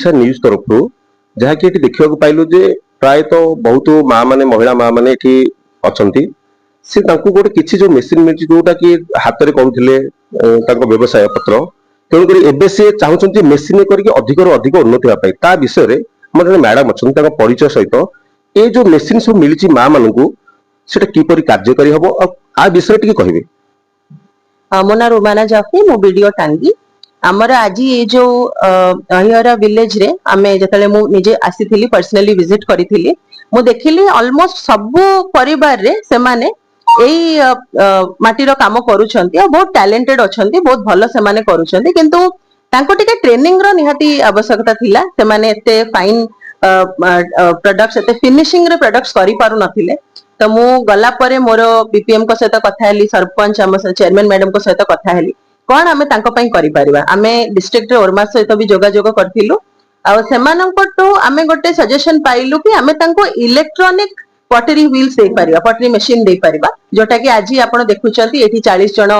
News तरफ जहाँकि देखा पाइलु जे प्रायतः बहुत माँ माने महिला माँ माने अच्छा से गोटे किसी जो मेसीन मिली जोटा कि हाथ में करुले व्यवसाय पत्र तेणुक एवं सी चाहते मेसीन करके अधिक अधिक उन्नति होगापाई ता विषय मोर जन मैडम अच्छा परिचय सहित ये जो मेसीन सब मिली माँ मान किपर कार्यकारी हम आ विषय टी कहे। मो ना रोमाना जाफी मो वीडियो टांगी आमर आज ये जो अहिरा विलेज रे आमे जतले मु निजे आसीथिली पर्सनली विजिट करिथिली मु देखिली ऑलमोस्ट सब परिवार रे से माने एई माटीर काम करूछंती आ बहुत टैलेंटेड अछंती बहुत भलो से माने करूछंती किंतु तांको टिके ट्रेनिंग रो निहाती आवश्यकता थिला से माने एते फाइन प्रोडक्ट्स एते फिनिशिंग रे प्रोडक्ट्स करि पारु नथिले तो मु गला परे मोर बीपीएम को सहित कथा हेली सरपंच आम चेयरमैन मैडम को सहित कथा हेली कौन आमे तांको पई करि परिबा आमे डिस्ट्रिक्ट रे ओरमास सहित भी जोगाजोग करथिलु आ सेमानंको आमे गोटे सजेशन पाइलु कि आमे तांको इलेक्ट्रॉनिक पटरी व्हील्स दे परिबा पटरी मशीन दे परिबा जोटा कि आज आपण देखुचंती एठी 40 जण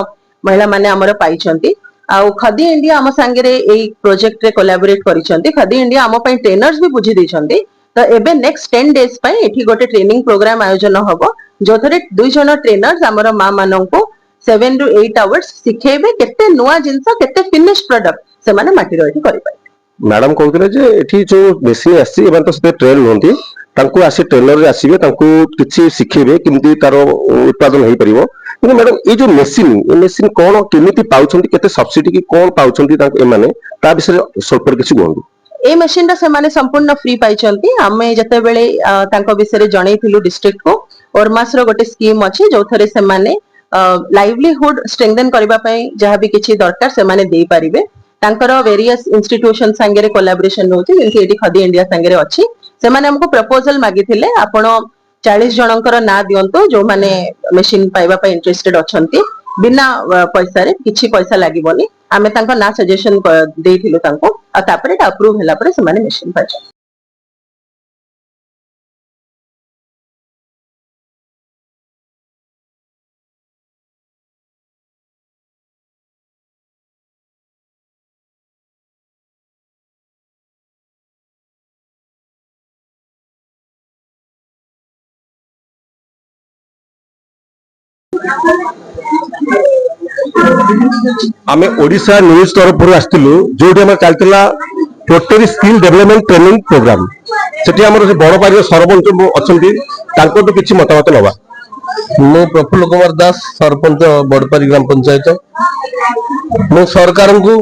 महिला माने हमर पाइचंती आ खदी इंडिया आम सांगे एई प्रोजेक्ट रे कोलैबोरेट करिसंती खदी इंडिया आम पई ट्रेनर्स भी बुझी दैछंती तो एबे नेक्स्ट 10 डेज पई एठी गोटे ट्रेनिंग प्रोग्राम आयोजन हबो जो थरे 2 जण ट्रेनर्स हमर मां मानंको 7 to 8 आवर्स सिखेबे केते नुवा जिंस केते फिनिश प्रोडक्ट से माने माटी रो एठी करि पाइ। मैडम कहउतले जे एठी जो मेसिन आसी एबन तो से ट्रेन होंती तांको आसी ट्रेनर रे आसीबे तांको किछि सिखेबे किंतु तारो उत्पादन होई परिबो कि मैडम ए जो मेसिन कोन केमिति पाउछंती केते सब्सिडी की कोन पाउछंती तांको ए माने ता विषय स्वल्प किछि कहंतु। ए मशीन से माने संपूर्ण फ्री पाइचंती आमे जते बेले तांको विषय रे जणैथिलु डिस्ट्रिक्ट को और मास रो गोटे स्कीम अछि जो थरे से माने लाइवलीहुड स्ट्रेंथन करबा पई जहा भी किछि दरकार से माने देई परिबे तांकर वेरियस इंस्टीट्यूशन संगे रे कोलैबोरेशन होछि जेंति एडी खदी इंडिया संगे रे अछि से माने हमको प्रपोजल मागिथिले आपण 40 जनकर ना दियंतो जो माने मशीन पाइबा पई इंटरेस्टेड अछंती बिना पैसा रे किछि पैसा लागिबोनी आमे तांको ना सजेशन देइथिलु तांको आ तापरे अप्रूव होला परे से माने मशीन पाइछ। आमे ओडिशा न्यूज तरफ आसथिलु जोटी हम चलतिला पोटरी स्किल डेवलपमेंट ट्रेनिंग प्रोग्राम सेठी हमर बड़ पारी सरपंच अछंती तांको तो किछि मतामत लबा। मु प्रफुल्ल कुमार दास सरपंच बड़पारी ग्राम पंचायत मु सरकार को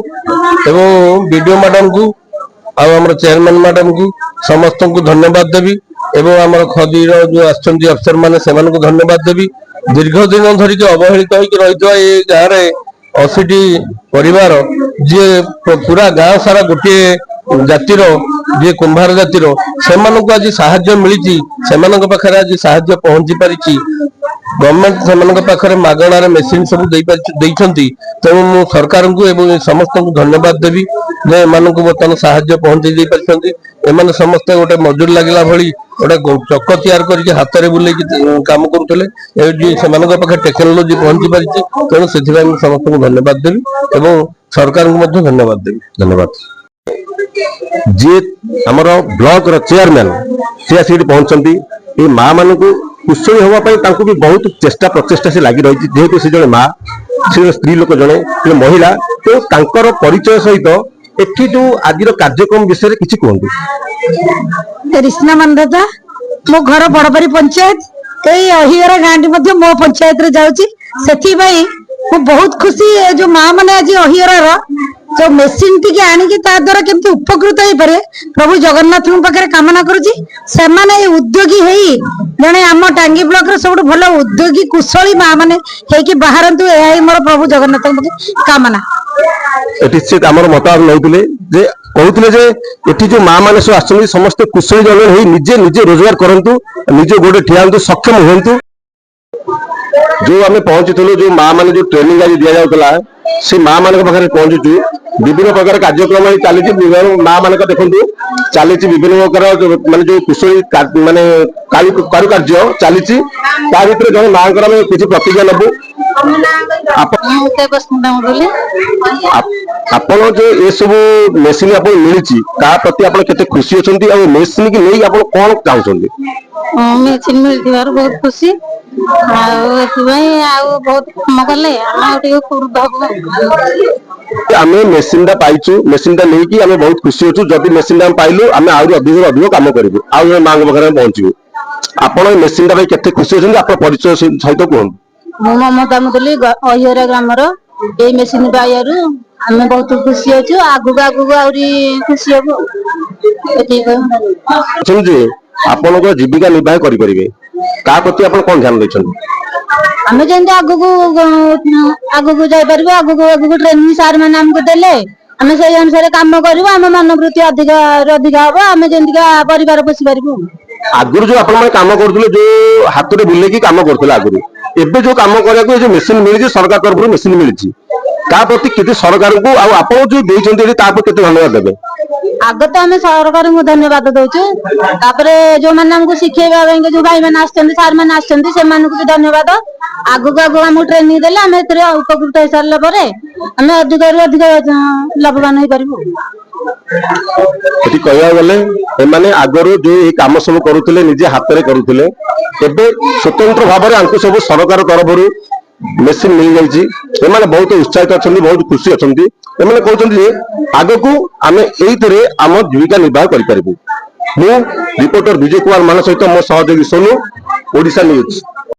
एवं वीडियो मैडम को आ हमर चेयरमैन मैडम को समस्त को धन्यवाद देवी एवं हमर खदी रो जो आछंती अफसर माने सेमान को धन्यवाद देवी दीर्घ दिन धरिक अवहेलित होइक रहितवा ए गाँ रे 80टी परिवार जे पूरा गाँ सारा गोटे जातिर जे कुंभार जातिर सेमानक आज साहाय्य मिली सेमानक पाखरे आज साहाय्य पहुंची पारिछि गवर्नमेंट सेमानक पाखरे मागणार मेसिन सब देइछंती तेणु मु सरकार को एवं समस्त को धन्यवाद देवी जे एमानक बर्तमान साहाय्य पहुंची दे पारिछंती एमाने समस्त गोटे मजूर लागिला भली गोटे चक तैयार करके हाथ में बुले काम करुले सेमानक पाखे टेक्नोलोजी पहुंची पारिछि तेणु से समस्त को धन्यवाद देवी एवं सरकार को धन्यवाद देवी। धन्यवाद। जी आमर ब्लॉक रो चेयरमैन से आसी पहुंचती ये माँ मान को कुशली होगापी भी बहुत चेष्टा प्रचेषा से लगी रही जेहेतु से जड़े माँ से स्त्री लोक जड़े महिला तो तांकर परिचय सहित एठी जो आज कार्यक्रम विषय किसी कहतु। रिश्ना मानदाता मो घर बड़बारी पंचायत यही अहिरा गाँटी मो पंचायत रे जाउची सेथि भाई मु बहुत खुशी जो माँ मैंने आज अहिरा जो मेसीन टी आनिकी ता द्वारा केमती उपकृत हो पारे प्रभु जगन्नाथ पाखे कामना करुची से माने उद्योगी हेई जने आम टांगी ब्लॉक रे सब भल उद्योगी कुशली माँ मैंने हेकी बाहरंतु एही मोर प्रभु जगन्नाथ कामना। एठी से हमर मतार नउतले जे कहउतले जे एठी जो माँ माने सब आछन समस्त कुशली जन हेई निजे निजे रोजगार करंतु निजे गोडे ठियांतु सक्षम होंतु जो आमे पहुंचुथलो जो माँ माने जो ट्रेनिंग आज दिया जाउतला से माँ मान पाखे पहुंचुचु विभिन्न प्रकार कार्यक्रम चली माँ मान देखु चली विभिन्न प्रकार माने जो कुशली माने कारुकार्य चली जन माँ किसी प्रतिज्ञा नबू आपण जो ये सब मेसीन आप मिली प्रति आप केते खुशी अच्छा मेसीन की नहीं आप कौन चाहते मेसीन मिलती बहुत खुशी बहुत कम कले आम मेसीन पाइचु मेसीन नहीं आम बहुत खुशी अच्छु जदि मेसीन पाइलु आम अधिक अधिक कम करूँ आउ माँ पाखे पहुंचू आपण मेसीन केते खुशी अच्छा आप परिचय सहित कहूँ ममता मुदुली अहिरा ग्रामर ये मेसीन पाइबारू आम बहुत खुशी अच्छु आगु आगु आहरी खुशी हम आपण जीविका निर्वाह करेंगे क्या प्रति आप कौन ध्यान देते आम जमी आगु जापर आगु ट्रेनिंग सार मैंने आमको देले आम से अनुसार कम करूँ आम मनोवृत्ति अधिक अधिक हम आम जमीका परिवार पोषि पारू आगुरी जो आपण काम करते जो हाथ में बुले कम करते आगुरी एबे जो काम करने जो मेसीन मिली सरकार तरफ मेसीन मिली प्रति केते सरकार को आप जो देते केते धन्यवाद देवे आग तो आम सरकार को धन्यवाद दौर जो मैंने आमको शिखेवा जो भाई मैंने सार मैंने भी धन्यवाद आगु आगु आम ट्रेनिंग देले आम उपकृत हो सारा पर आम अधिक अधिक लाभवान हो पारू कह गले आगर जो ये कम सब करुले निजे हाथ में करुले स्वतंत्र भाव में सब सरकार तरफ मेसीन मिल जाए बहुत उत्साहित अच्छा बहुत खुशी अच्छा कहते आग को आम ये आम जीविका निर्वाह करूँ। रिपोर्टर विजय कुमार मान सहित मो सहयोगी सोनू ओडिशा न्यूज।